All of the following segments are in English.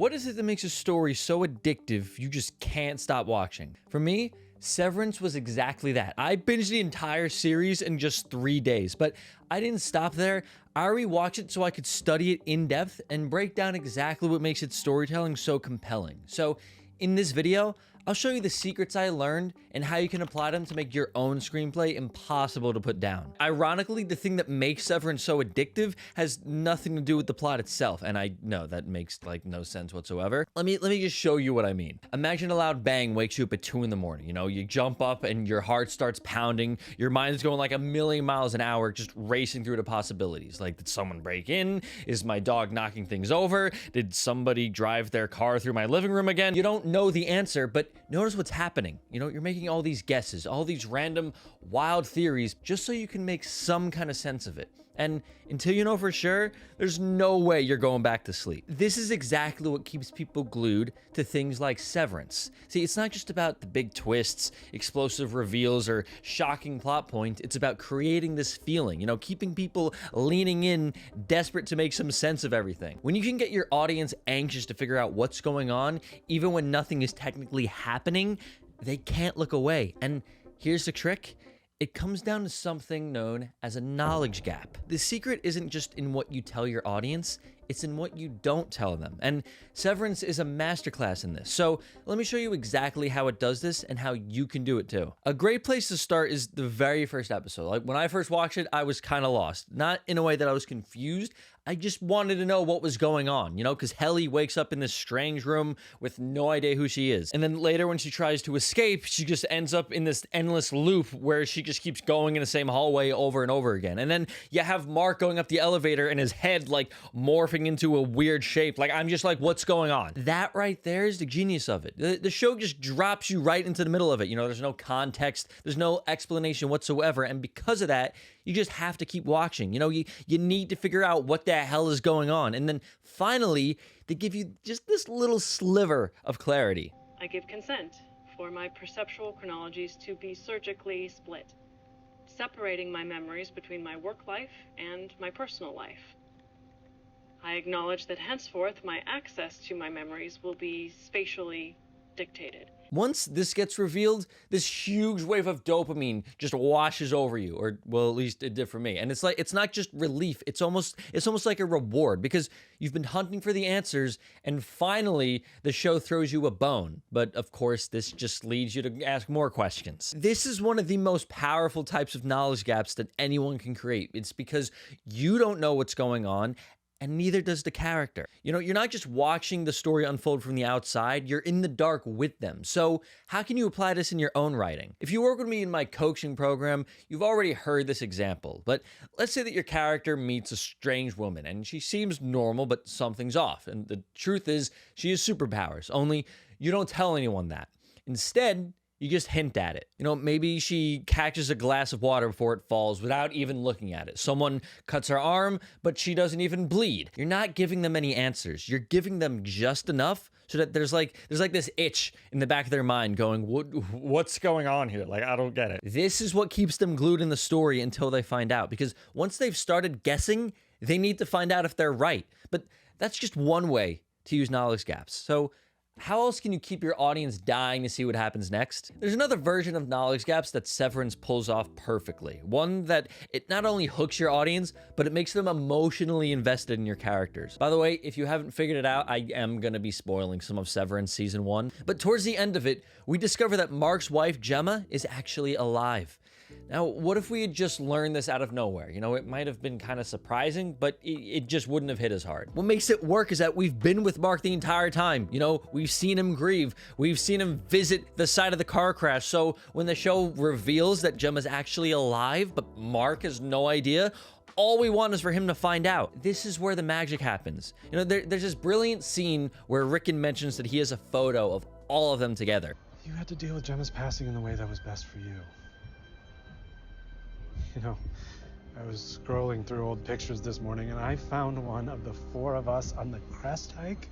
What is it that makes a story so addictive you just can't stop watching? For me, Severance was exactly that. I binged the entire series in just 3 days, but I didn't stop there. I rewatched it so I could study it in depth and break down exactly what makes its storytelling so compelling. So in this video, I'll show you the secrets I learned and how you can apply them to make your own screenplay impossible to put down. Ironically, the thing that makes Severance so addictive has nothing to do with the plot itself, and I know that makes like no sense whatsoever. Let me just show you what I mean. Imagine a loud bang wakes you up at 2 in the morning. You know, you jump up and your heart starts pounding. Your mind's going like a million miles an hour, just racing through the possibilities. Like, did someone break in? Is my dog knocking things over? Did somebody drive their car through my living room again? You don't know the answer, but notice what's happening. You know, you're making all these guesses, all these random wild theories, just so you can make some kind of sense of it. And until you know for sure, there's no way you're going back to sleep. This is exactly what keeps people glued to things like Severance. See, it's not just about the big twists, explosive reveals, or shocking plot points. It's about creating this feeling, you know, keeping people leaning in, desperate to make some sense of everything. When you can get your audience anxious to figure out what's going on, even when nothing is technically happening, they can't look away. And here's the trick. It comes down to something known as a knowledge gap. The secret isn't just in what you tell your audience, it's in what you don't tell them. And Severance is a masterclass in this. So let me show you exactly how it does this and how you can do it too. A great place to start is the very first episode. Like, when I first watched it, I was kind of lost. Not in a way that I was confused. I just wanted to know what was going on, you know, because Helly wakes up in this strange room with no idea who she is. And then later when she tries to escape, she just ends up in this endless loop where she just keeps going in the same hallway over and over again. And then you have Mark going up the elevator and his head like morphing into a weird shape. Like, I'm just like, what's going on? That right there is the genius of it. The show just drops you right into the middle of it. You know, there's no context, there's no explanation whatsoever. And because of that, you just have to keep watching. You know, you need to figure out what the hell is going on. And then finally, they give you just this little sliver of clarity. I give consent for my perceptual chronologies to be surgically split, separating my memories between my work life and my personal life. I acknowledge that henceforth my access to my memories will be spatially dictated. Once this gets revealed, this huge wave of dopamine just washes over you, or well, at least it did for me. And it's like, it's not just relief, it's almost like a reward, because you've been hunting for the answers and finally the show throws you a bone. But of course, this just leads you to ask more questions. This is one of the most powerful types of knowledge gaps that anyone can create. It's because you don't know what's going on, and neither does the character. You know, you're not just watching the story unfold from the outside, you're in the dark with them. So how can you apply this in your own writing? If you work with me in my coaching program, you've already heard this example. But let's say that your character meets a strange woman and she seems normal, but something's off. And the truth is, she has superpowers, only you don't tell anyone that. Instead, you just hint at it. You know, maybe she catches a glass of water before it falls without even looking at it. Someone cuts her arm, but she doesn't even bleed. You're not giving them any answers. You're giving them just enough so that there's like this itch in the back of their mind going, what's going on here? Like, I don't get it. This is what keeps them glued in the story until they find out, because once they've started guessing, they need to find out if they're right. But that's just one way to use knowledge gaps. So how else can you keep your audience dying to see what happens next? There's another version of knowledge gaps that Severance pulls off perfectly. One that it not only hooks your audience, but it makes them emotionally invested in your characters. By the way, if you haven't figured it out, I am going to be spoiling some of Severance season 1. But towards the end of it, we discover that Mark's wife, Gemma, is actually alive. Now, what if we had just learned this out of nowhere? You know, it might have been kind of surprising, but it just wouldn't have hit as hard. What makes it work is that we've been with Mark the entire time. You know, we've seen him grieve. We've seen him visit the site of the car crash. So when the show reveals that Gemma's actually alive, but Mark has no idea, all we want is for him to find out. This is where the magic happens. You know, there's this brilliant scene where Rickon mentions that he has a photo of all of them together. You had to deal with Gemma's passing in the way that was best for you. You know, I was scrolling through old pictures this morning and I found one of the 4 of us on the crest hike.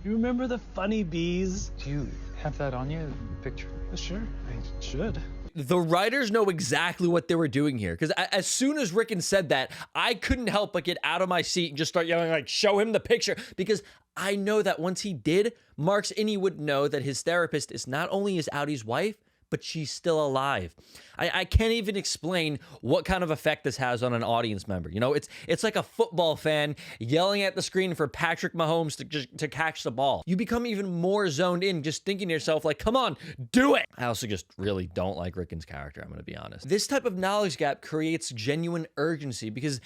You remember the funny bees? Do you have that on you, picture? Sure, I should. the writers know exactly what they were doing here. Because as soon as Rickon said that, I couldn't help but get out of my seat and just start yelling, like, show him the picture. Because I know that once he did, Mark's Innie would know that his therapist is not only his outtie's wife, but she's still alive. I can't even explain what kind of effect this has on an audience member. You know, it's like a football fan yelling at the screen for Patrick Mahomes to catch the ball. You become even more zoned in just thinking to yourself, like, come on, do it. I also just really don't like Rickon's character, I'm gonna be honest. This type of knowledge gap creates genuine urgency because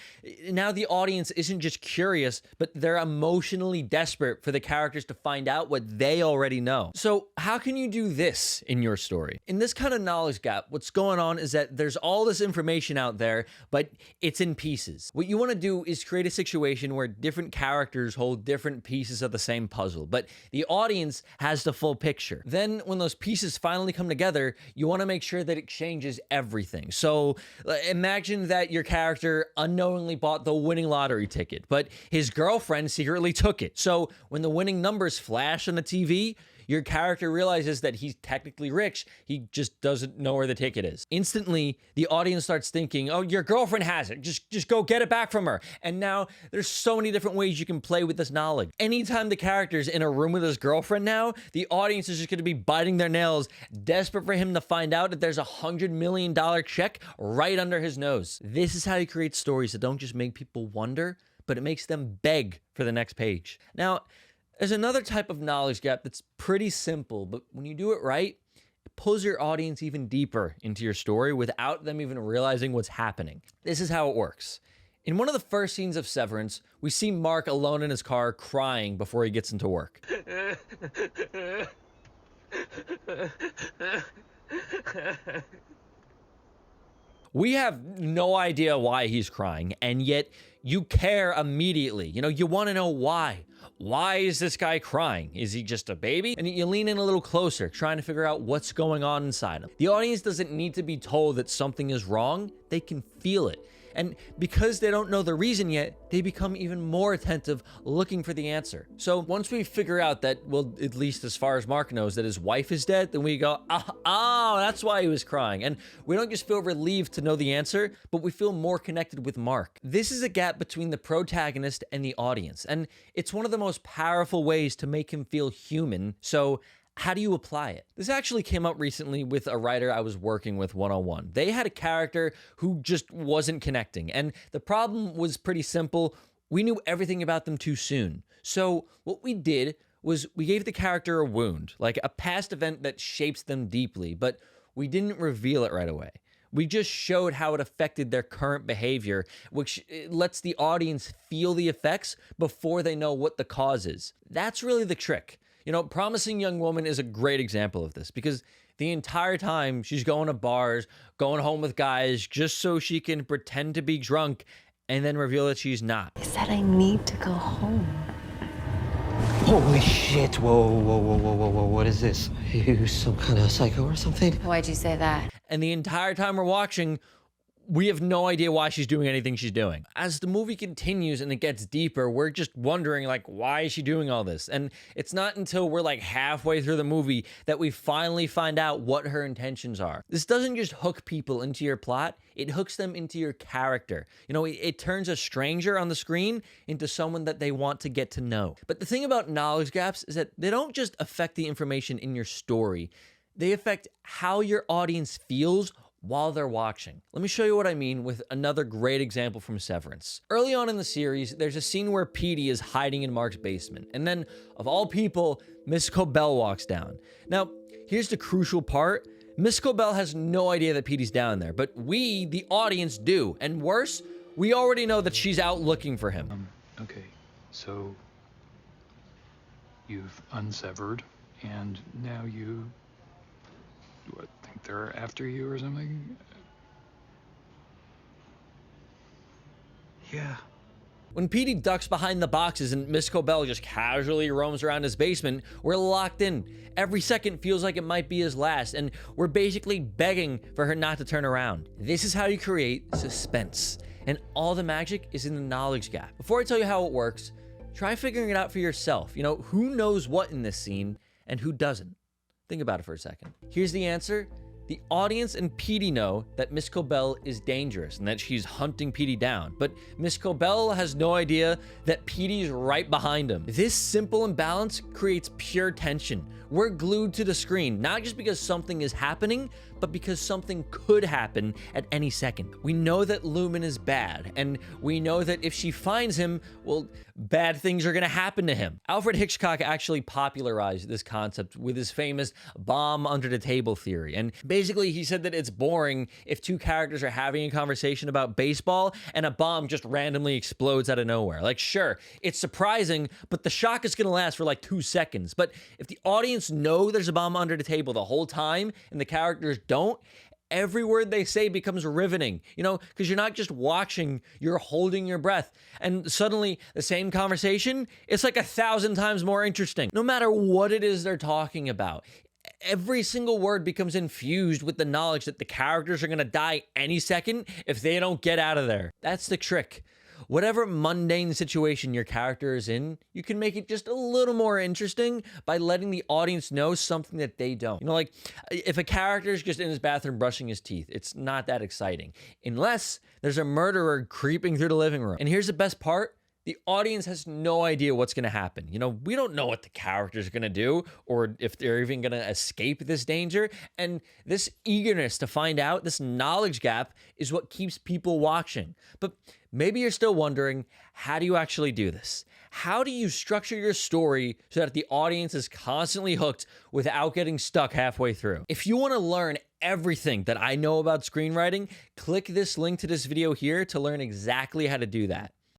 now the audience isn't just curious, but they're emotionally desperate for the characters to find out what they already know. So how can you do this in your story? In this kind of knowledge gap, what's going on is that there's all this information out there, but it's in pieces. What you want to do is create a situation where different characters hold different pieces of the same puzzle, but the audience has the full picture. Then when those pieces finally come together, you want to make sure that it changes everything. So imagine that your character unknowingly bought the winning lottery ticket, but his girlfriend secretly took it. So when the winning numbers flash on the TV, your character realizes that he's technically rich, he just doesn't know where the ticket is. Instantly, the audience starts thinking, oh, your girlfriend has it, just go get it back from her. And now there's so many different ways you can play with this knowledge. Anytime the character's in a room with his girlfriend now, the audience is just gonna be biting their nails, desperate for him to find out that there's $100 million check right under his nose. This is how you create stories that don't just make people wonder, but it makes them beg for the next page. Now, there's another type of knowledge gap that's pretty simple, but when you do it right, it pulls your audience even deeper into your story without them even realizing what's happening. This is how it works. In one of the first scenes of Severance, we see Mark alone in his car crying before he gets into work. We have no idea why he's crying, and yet you care immediately. You know, you want to know why. Why is this guy crying? Is he just a baby? And you lean in a little closer, trying to figure out what's going on inside him. The audience doesn't need to be told that something is wrong. They can feel it. And because they don't know the reason yet, they become even more attentive, looking for the answer. So once we figure out that, well, at least as far as Mark knows, that his wife is dead, then we go, oh, that's why he was crying. And we don't just feel relieved to know the answer, but we feel more connected with Mark. This is a gap between the protagonist and the audience, and it's one of the most powerful ways to make him feel human. So how do you apply it? This actually came up recently with a writer I was working with one-on-one. They had a character who just wasn't connecting, and the problem was pretty simple. We knew everything about them too soon. So what we did was we gave the character a wound, like a past event that shapes them deeply, but we didn't reveal it right away. We just showed how it affected their current behavior, which lets the audience feel the effects before they know what the cause is. That's really the trick. You know, Promising Young Woman is a great example of this because the entire time she's going to bars, going home with guys just so she can pretend to be drunk and then reveal that she's not. I said I need to go home. Holy shit, whoa, what is this? Are you some kind of psycho or something? Why'd you say that? And the entire time we're watching, we have no idea why she's doing anything she's doing. As the movie continues and it gets deeper, we're just wondering, like, why is she doing all this? And it's not until we're like halfway through the movie that we finally find out what her intentions are. This doesn't just hook people into your plot, it hooks them into your character. You know, it turns a stranger on the screen into someone that they want to get to know. But the thing about knowledge gaps is that they don't just affect the information in your story, they affect how your audience feels while they're watching. Let me show you what I mean with another great example from Severance. Early on in the series, there's a scene where Petey is hiding in Mark's basement, and then, of all people, Miss Cobell walks down. Now, here's the crucial part. Miss Cobell has no idea that Petey's down there, but we, the audience, do. And worse, we already know that she's out looking for him. Okay, so you've unsevered, and now you think they're after you or something? Yeah. When Petey ducks behind the boxes and Miss Cobell just casually roams around his basement, we're locked in. Every second feels like it might be his last, and we're basically begging for her not to turn around. This is how you create suspense, and all the magic is in the knowledge gap. Before I tell you how it works, try figuring it out for yourself. You know, who knows what in this scene and who doesn't? Think about it for a second. Here's the answer. The audience and Petey know that Miss Cobell is dangerous and that she's hunting Petey down, but Miss Cobell has no idea that Petey's right behind him. This simple imbalance creates pure tension. We're glued to the screen, not just because something is happening, but because something could happen at any second. We know that Lumen is bad, and we know that if she finds him, well, bad things are gonna happen to him. Alfred Hitchcock actually popularized this concept with his famous bomb under the table theory. And basically, he said that it's boring if two characters are having a conversation about baseball and a bomb just randomly explodes out of nowhere. Like, sure, it's surprising, but the shock is gonna last for like 2 seconds. But if the audience know there's a bomb under the table the whole time and the characters don't, every word they say becomes riveting, you know, because you're not just watching, you're holding your breath. And suddenly the same conversation, it's like 1,000 times more interesting, no matter what it is they're talking about. Every single word becomes infused with the knowledge that the characters are going to die any second if they don't get out of there. That's the trick. Whatever mundane situation your character is in, you can make it just a little more interesting by letting the audience know something that they don't. You know, like if a character is just in his bathroom brushing his teeth, it's not that exciting, unless there's a murderer creeping through the living room. And here's the best part. The audience has no idea what's going to happen. You know, we don't know what the characters are going to do or if they're even going to escape this danger. And this eagerness to find out, this knowledge gap, is what keeps people watching. But maybe you're still wondering, how do you actually do this? How do you structure your story so that the audience is constantly hooked without getting stuck halfway through? If you want to learn everything that I know about screenwriting, click this link to this video here to learn exactly how to do that.